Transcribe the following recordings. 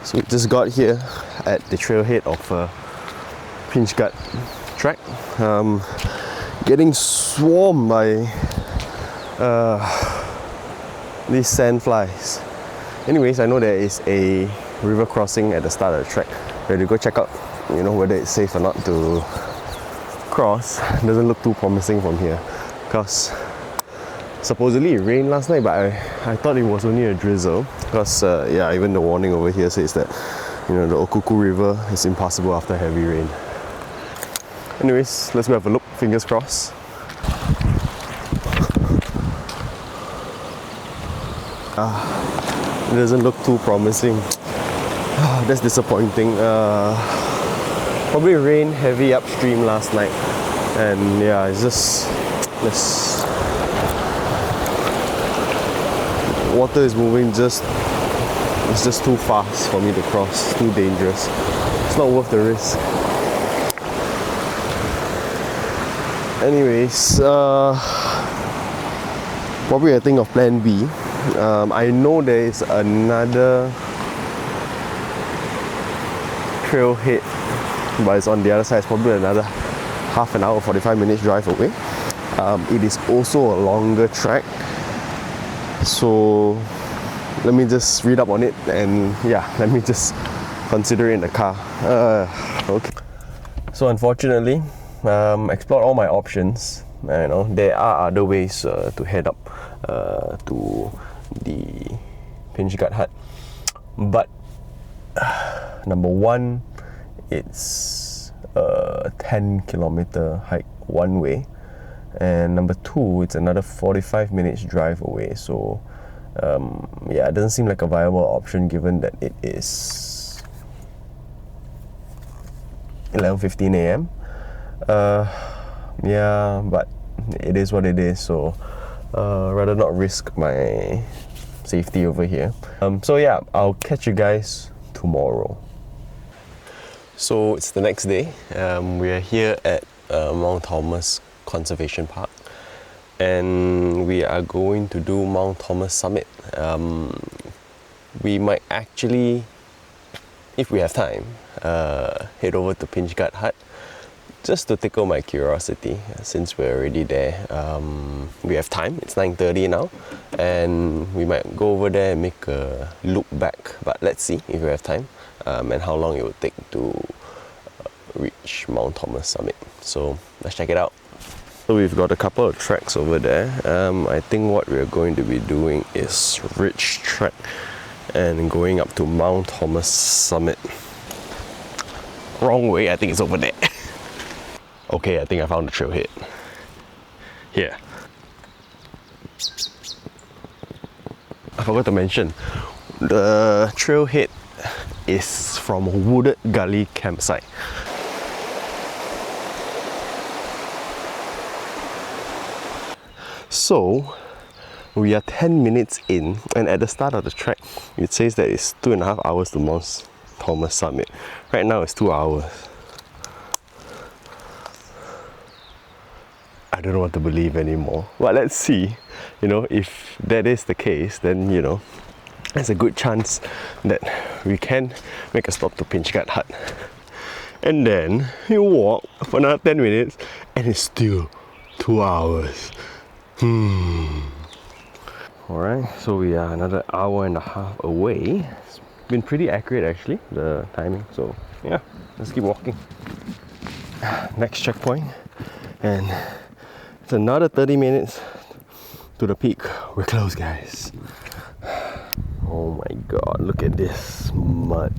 So we just got here at the trailhead of Pinchgut track. Getting swarmed by these sandflies. Anyways, I know there is a river crossing at the start of the track. We're to go check out, whether it's safe or not to cross. Doesn't look too promising from here because supposedly it rained last night, but I thought it was only a drizzle because even the warning over here says that the Okuku River is impassable after heavy rain. Anyways, let's go have a look, fingers crossed. It doesn't look too promising. That's disappointing. Probably rained heavy upstream last night, and yeah, it's just water is moving it's just too fast for me to cross, too dangerous. It's not worth the risk. Anyways, probably I think of plan B. I know there is another trailhead, but it's on the other side. It's probably another half an hour, 45 minutes drive away. It is also a longer track, so let me just read up on it, and let me just consider it in the car. Okay. So unfortunately, explored all my options. There are other ways to head up to the Pinchgut Hut, but number one, it's a 10-kilometer hike one way, and number two, it's another 45 minutes drive away. So it doesn't seem like a viable option given that it is 11:15 a.m. But it is what it is, so rather not risk my safety over here. I'll catch you guys tomorrow. So it's the next day. We are here at Mount Thomas Conservation Park, and we are going to do Mount Thomas Summit. We might actually, if we have time, head over to Pinchgut Hut just to tickle my curiosity. Since we're already there, we have time. It's 9:30 now, and we might go over there and make a loop back, but let's see if we have time, and how long it will take to reach Mount Thomas Summit. So let's check it out. So we've got a couple of tracks over there. I think what we're going to be doing is Ridge Track and going up to Mount Thomas Summit. Wrong way, I think it's over there. Okay, I think I found the trailhead. Here. I forgot to mention, the trailhead is from Wooded Gully campsite. So, we are 10 minutes in, and at the start of the trek, it says that it's 2.5 hours to Mount Thomas Summit. Right now it's 2 hours. I don't know what to believe anymore. But let's see, if that is the case, then there's a good chance that we can make a stop to Pinchgut Hut. And then you walk for another 10 minutes and it's still 2 hours. Alright, so we are another hour and a half away. It's been pretty accurate actually, the timing. So yeah, let's keep walking. Next checkpoint, and it's another 30 minutes to the peak. We're close, guys. Oh my god, look at this mud.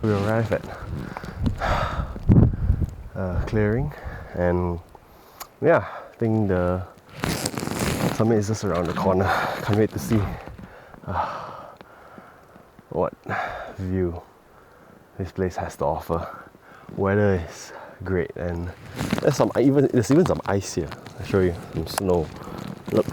We arrived at clearing, and I think the summit is just around the corner. Can't wait to see what view this place has to offer. Weather is great, and there's even some ice here. I'll show you some snow. Look.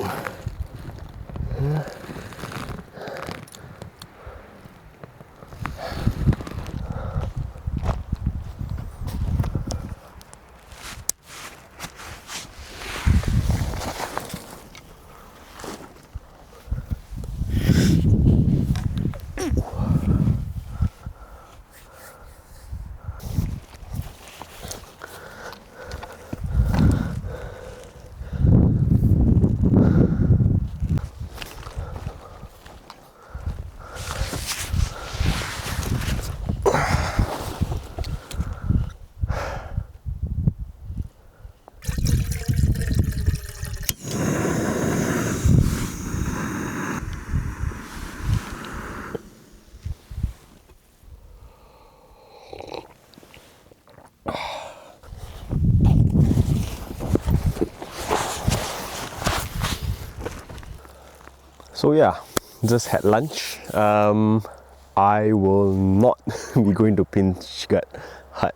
So yeah, just had lunch. I will not be going to Pinchgut Hut.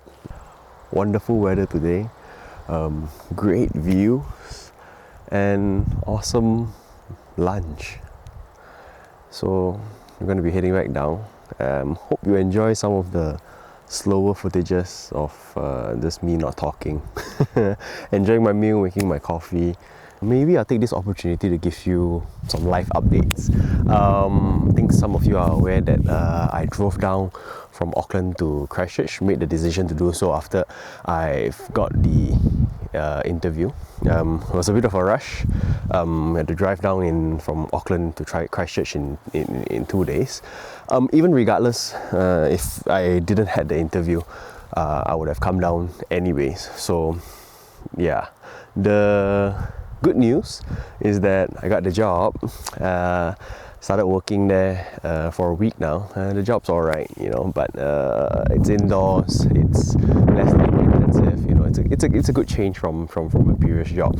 Wonderful weather today, great views, and awesome lunch. So we're going to be heading back down. Hope you enjoy some of the slower footages of just me not talking. Enjoying my meal, making my coffee. Maybe I'll take this opportunity to give you some life updates. I think some of you are aware that I drove down from Auckland to Christchurch, made the decision to do so after I've got the interview. It was a bit of a rush. I had to drive down from Auckland to try Christchurch in 2 days. Even regardless, if I didn't had the interview, I would have come down anyways. So yeah, the good news is that I got the job. Started working there for a week now. The job's alright, but it's indoors, it's less labor intensive, it's a good change from a previous job.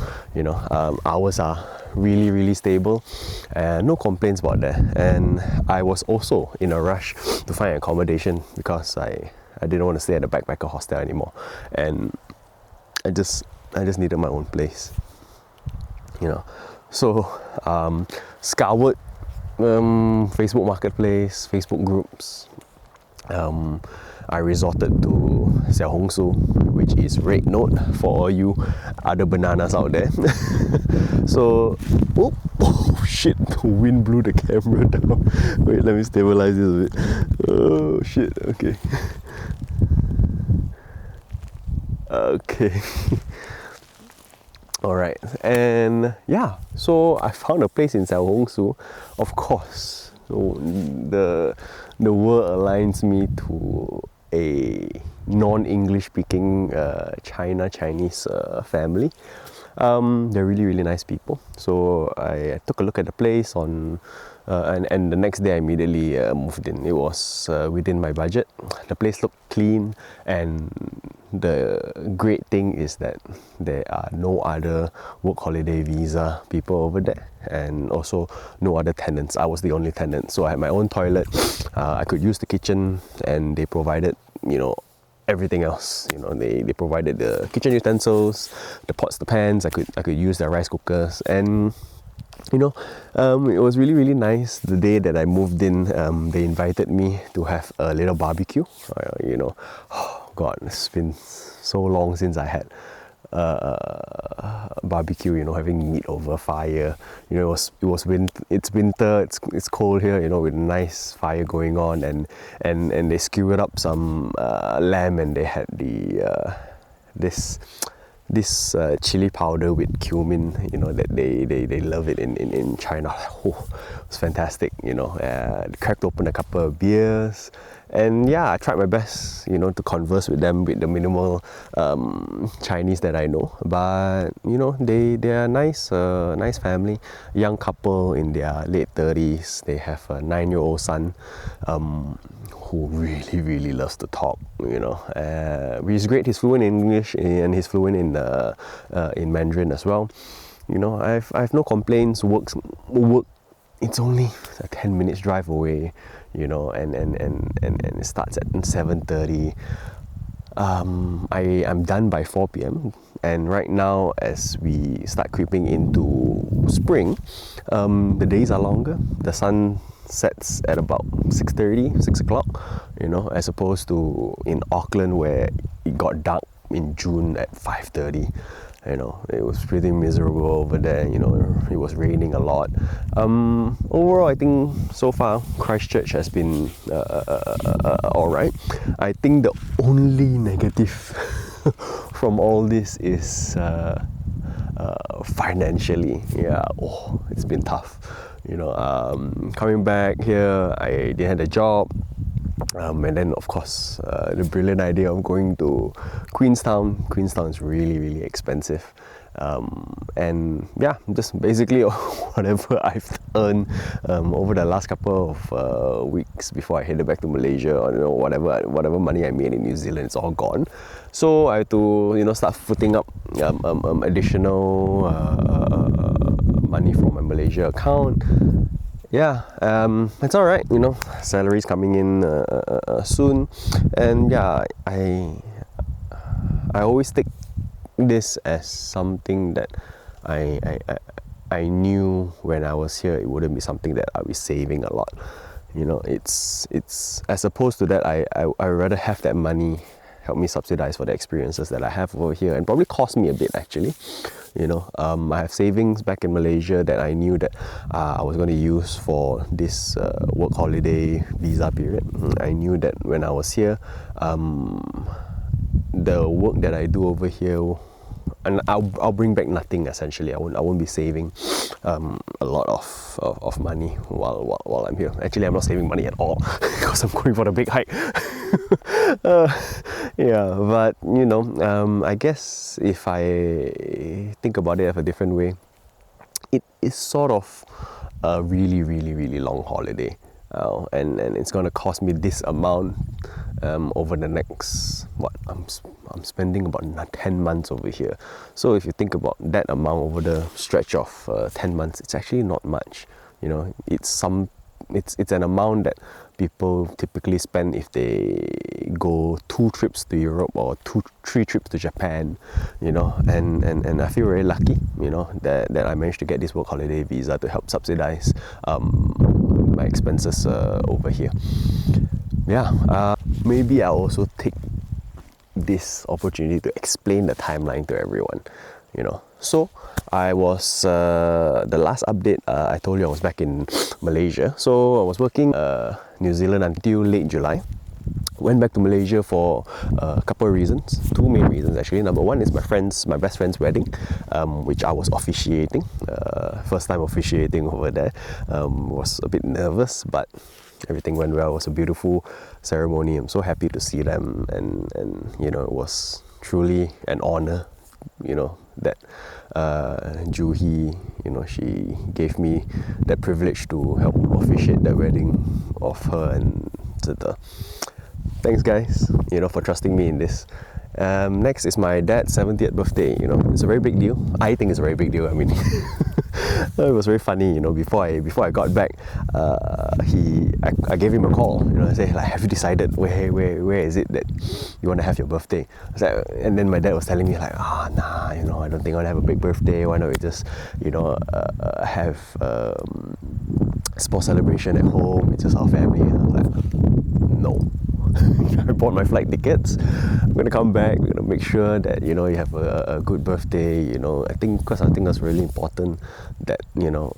Hours are really stable, and no complaints about that. And I was also in a rush to find accommodation because I didn't want to stay at the backpacker hostel anymore, and I just needed my own place. So scoured Facebook Marketplace, Facebook groups. I resorted to Xiao Hong Su, which is red note for all you other bananas out there. So, oh shit, the wind blew the camera down. Wait, let me stabilize this a bit. Oh shit, okay. Okay. Alright, and yeah, so I found a place in Xiao Hong Su. Of course, the word aligns me to a non-English speaking Chinese family. They're really nice people. So I took a look at the place and the next day I immediately moved in. It was within my budget. The place looked clean, and the great thing is that there are no other work holiday visa people over there, and also no other tenants. I was the only tenant, so I had my own toilet. I could use the kitchen, and they provided everything else. They provided the kitchen utensils, the pots, the pans. I could use their rice cookers, and it was really nice. The day that I moved in, they invited me to have a little barbecue. Oh God, it's been so long since I had barbecue. Having meat over fire. It's winter. It's cold here. With a nice fire going on, and they skewered up some lamb, and they had the this chili powder with cumin, that they love it in China. Oh, it's fantastic. Cracked open a couple of beers, and yeah, I tried my best, to converse with them with the minimal Chinese that I know. But they are nice family, young couple in their late 30s. They have a 9-year-old son, who really loves to talk. He's great. He's fluent in English, and he's fluent in Mandarin as well. I've no complaints. Work. It's only a 10 minutes drive away. And it starts at 7:30. I'm done by 4 p.m. And right now, as we start creeping into spring, the days are longer. The sun sets at about 6:30, 6 o'clock, as opposed to in Auckland where it got dark in June at 5:30. It was pretty miserable over there. It was raining a lot. Overall, I think so far Christchurch has been alright. I think the only negative from all this is financially. Yeah, it's been tough. Coming back here, I didn't have a job. And then of course the brilliant idea of going to Queenstown. Queenstown is really expensive, and yeah, just basically whatever I've earned over the last couple of weeks before I headed back to Malaysia, or whatever money I made in New Zealand, it's all gone. So I had to start footing up additional money from my Malaysia account. yeah, it's all right. Salary's coming in soon, and yeah, I always take this as something that I knew when I was here it wouldn't be something that I'll be saving a lot. It's as opposed to that, I rather have that money help me subsidize for the experiences that I have over here, and probably cost me a bit actually. I have savings back in Malaysia that I knew that I was going to use for this work holiday visa period. I knew that when I was here, the work that I do over here, and I'll bring back nothing essentially. I won't be saving a lot of money while I'm here. Actually, I'm not saving money at all because I'm going for the big hike. Yeah, but I guess if I think about it in a different way, it is sort of a really, really, really long holiday, and it's going to cost me this amount over the next I'm spending about 10 months over here. So if you think about that amount over the stretch of 10 months, it's actually not much. It's an amount that people typically spend if they go 2 trips to Europe or 3 trips to Japan, and I feel very lucky, that I managed to get this work holiday visa to help subsidize my expenses over here. Yeah, maybe I'll also take this opportunity to explain the timeline to everyone. So I was the last update, I told you I was back in Malaysia. So I was working New Zealand until late July. Went back to Malaysia for a couple of reasons, 2 main reasons actually. Number one is my best friend's wedding, which I was officiating. First time officiating over there. Was a bit nervous, but everything went well. It was a beautiful ceremony. I'm so happy to see them, and it was truly an honor, that Juhi, she gave me that privilege to help officiate the wedding of her and Zita. Thanks guys, for trusting me in this. Next is my dad's 70th birthday. It's a very big deal. I think it's a very big deal. I mean, it was very funny. Before I got back, I gave him a call. I said, have you decided where is it that you want to have your birthday? And then my dad was telling me nah, I don't think I want to have a big birthday. Why not we just have small celebration at home? It's just our family. And I was like, no. I bought my flight tickets. I'm gonna come back. We're gonna make sure that you have a good birthday. I think that's really important. That not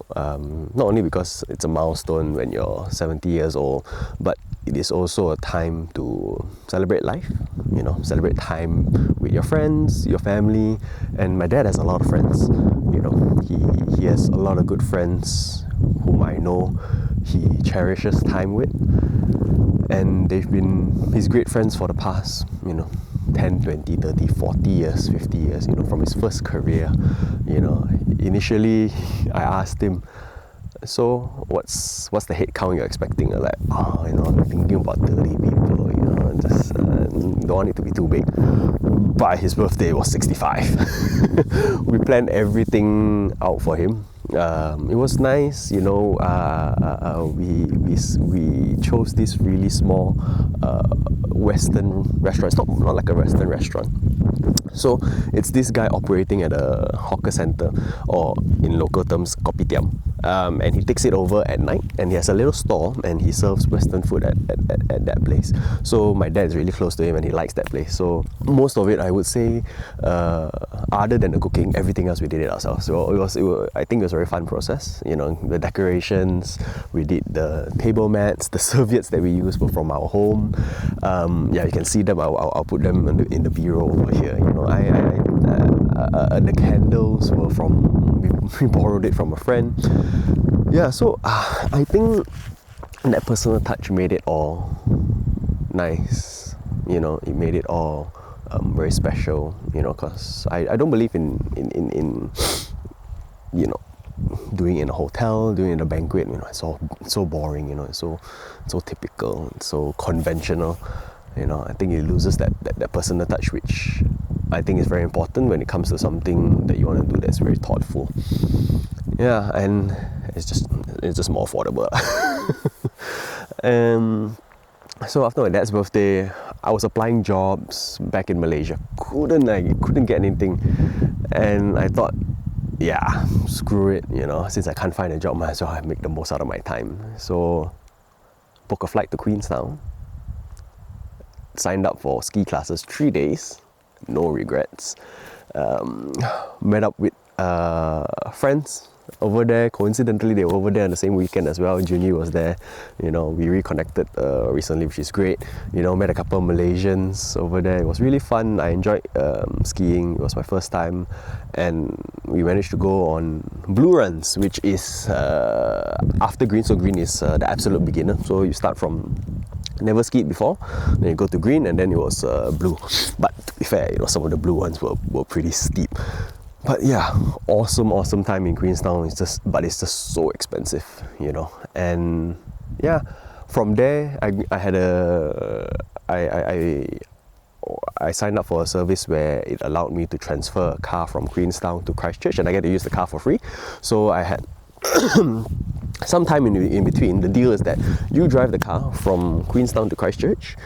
only because it's a milestone when you're 70 years old, but it is also a time to celebrate life. Celebrate time with your friends, your family. And my dad has a lot of friends. He has a lot of good friends whom I know he cherishes time with. And they've been his great friends for the past, 10, 20, 30, 40 years, 50 years, from his first career. Initially I asked him, so what's the head count you're expecting? Like, I'm thinking about 30 people, just don't want it to be too big. By his birthday, it was 65. We planned everything out for him. It was nice, we chose this really small Western restaurant. It's not like a Western restaurant. So it's this guy operating at a hawker centre, or in local terms, kopitiam. And he takes it over at night, and he has a little store, and he serves Western food at that place. So my dad is really close to him, and he likes that place. So most of it, I would say, other than the cooking, everything else we did it ourselves. So I think it was a very fun process. The decorations, we did the table mats, the serviettes that we used were from our home. You can see them. I'll put them in the bureau over here. The candles were we borrowed it from a friend. Yeah, so I think that personal touch made it all nice. It made it all very special. Because I don't believe in doing it in a hotel, doing it in a banquet. It's so boring. It's so typical, it's so conventional. I think it loses that personal touch, which I think is very important when it comes to something that you want to do that's very thoughtful. Yeah, and it's it's just more affordable. So after my dad's birthday, I was applying jobs back in Malaysia. Couldn't get anything, and I thought, yeah, screw it, since I can't find a job, might as well make the most out of my time. So book a flight to Queenstown, signed up for ski classes 3 days, no regrets. Met up with friends over there. Coincidentally, they were over there on the same weekend as well. Junie was there. We reconnected recently, which is great. Met a couple of Malaysians over there. It was really fun. I enjoyed skiing. It was my first time, and we managed to go on blue runs, which is after green. So green is the absolute beginner. So you start from never skied before, then you go to green, and then it was blue. But to be fair, some of the blue ones were pretty steep. But yeah, awesome time in Queenstown. It's just so expensive, And yeah, from there I signed up for a service where it allowed me to transfer a car from Queenstown to Christchurch, and I get to use the car for free. So I had some time in between. The deal is that you drive the car from Queenstown to Christchurch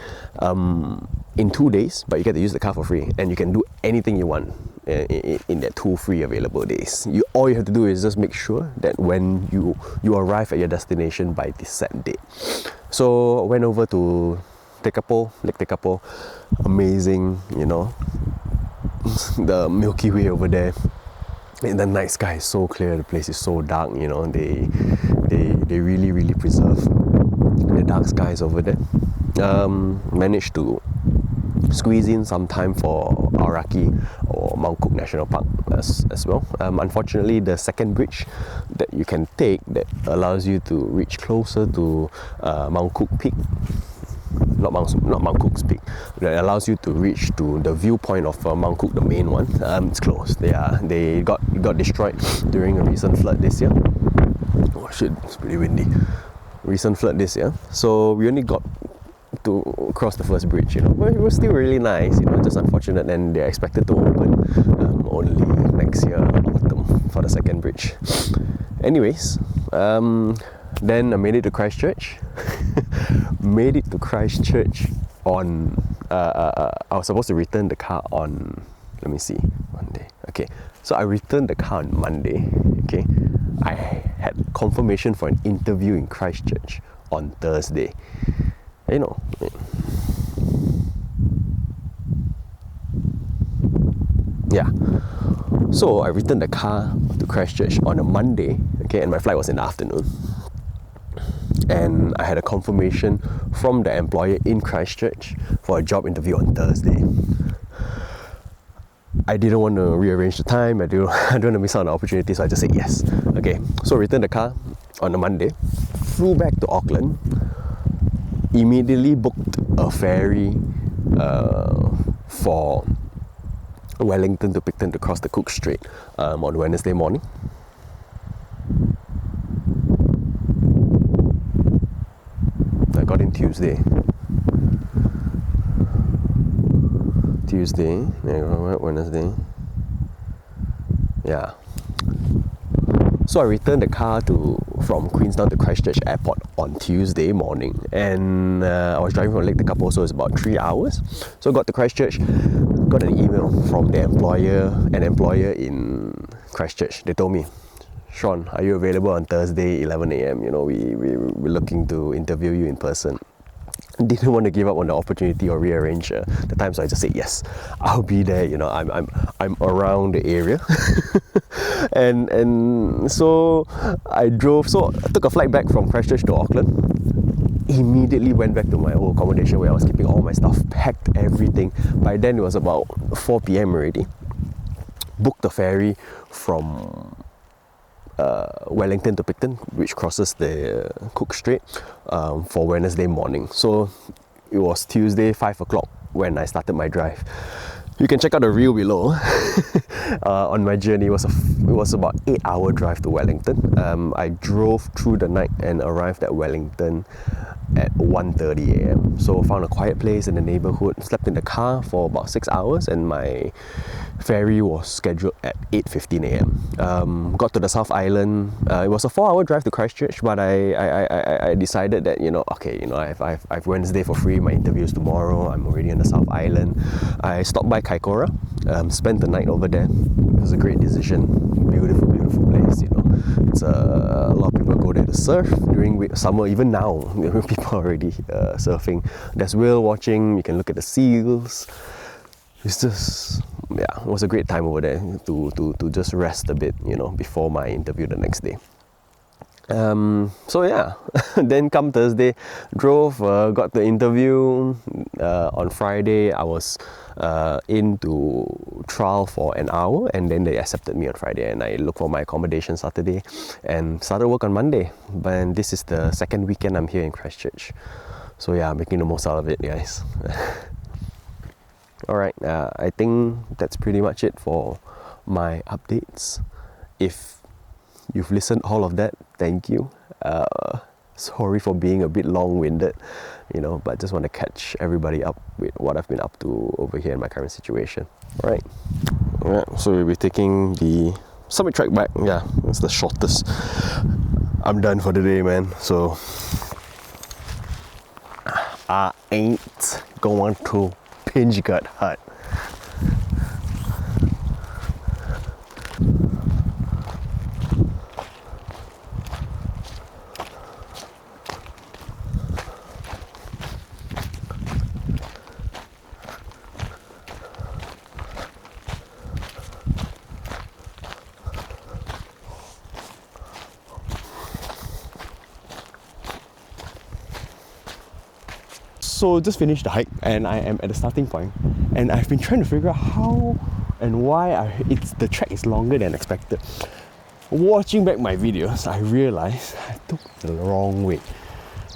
in 2 days, but you get to use the car for free, and you can do anything you want in that 2 free available days. All you have to do is just make sure that when you arrive at your destination by this set date. So I went over to Lake Tekapo, amazing, the Milky Way over there. And the night sky is so clear, the place is so dark, they really preserve the dark skies over there. Managed to squeeze in some time for Aoraki or Mount Cook National Park as well. Unfortunately, the second bridge that you can take that allows you to reach closer to Mount Cook Peak, not Mount Cook's Peak, that allows you to reach to the viewpoint of Mount Cook, the main one, it's closed. They got destroyed during a recent flood this year. Oh shit, it's pretty windy. Recent flood this year, so we only got to cross the first bridge, but it was still really nice, just unfortunate. And they're expected to open only next year, autumn, for the second bridge. Anyways, then I made it to Christchurch. On I was supposed to return the car on, let me see, Monday. Okay, so I returned the car on Monday. Okay, I had confirmation for an interview in Christchurch on Thursday. Yeah. So I returned the car to Christchurch on a Monday, okay, and my flight was in the afternoon. And I had a confirmation from the employer in Christchurch for a job interview on Thursday. I didn't want to rearrange the time. I don't want to miss out on the opportunity, so I just said yes. Okay, so I returned the car on a Monday, flew back to Auckland, immediately booked a ferry for Wellington to Picton to cross the Cook Strait on Wednesday morning. I got in Tuesday, Wednesday. Yeah. So I returned the car from Queenstown to Christchurch Airport on Tuesday morning, and I was driving from Lake Tekapo, so it's about 3 hours. So I got to Christchurch, got an email from an employer in Christchurch. They told me, Sean, are you available on Thursday 11 a.m? We're looking to interview you in person. Didn't want to give up on the opportunity or rearrange the time, so I just said yes, I'll be there. I'm around the area. and so I drove. So I took a flight back from Christchurch to Auckland. Immediately went back to my old accommodation where I was keeping all my stuff, packed everything. By then it was about 4 p.m. already. Booked the ferry from Wellington to Picton, which crosses the Cook Strait, for Wednesday morning. So it was Tuesday 5 o'clock when I started my drive. You can check out the reel below on my journey. It was about 8-hour drive to Wellington. I drove through the night and arrived at Wellington at 1:30 a.m. So found a quiet place in the neighbourhood, slept in the car for about 6 hours, and my ferry was scheduled at 8:15 a.m. Got to the South Island. It was a 4-hour drive to Christchurch, but I decided that, okay, I've Wednesday for free. My interview is tomorrow. I'm already on the South Island. I stopped by Kaikoura, spent the night over there. It was a great decision. Beautiful, beautiful place. It's a lot of people go there to surf during summer. Even now, people are already surfing. There's whale watching. You can look at the seals. It's just, it was a great time over there to just rest a bit, before my interview the next day. So yeah, then come Thursday, drove, got the interview. On Friday, I was into trial for an hour, and then they accepted me on Friday, and I looked for my accommodation Saturday and started work on Monday. But this is the second weekend I'm here in Christchurch. So yeah, making the most out of it, guys. Alright, I think that's pretty much it for my updates. If you've listened all of that, thank you. Sorry for being a bit long-winded, but just want to catch everybody up with what I've been up to over here in my current situation. Alright, so we'll be taking the summit track back. Yeah, it's the shortest. I'm done for the day, man. So I ain't going to Pinchgut Hut. So just finished the hike and I am at the starting point, and I've been trying to figure out how and why the track is longer than expected. Watching back my videos, I realized I took the wrong way.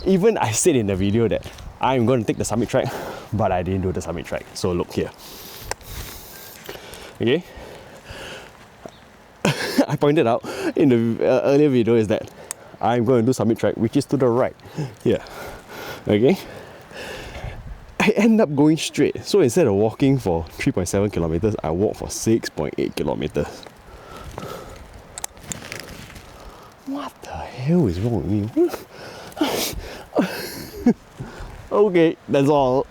Even I said in the video that I'm going to take the summit track, but I didn't do the summit track. So look here. Okay? I pointed out in the earlier video is that I'm going to do summit track, which is to the right here. Okay? I end up going straight. So instead of walking for 3.7 kilometers, I walked for 6.8 kilometers. What the hell is wrong with me? Okay, that's all.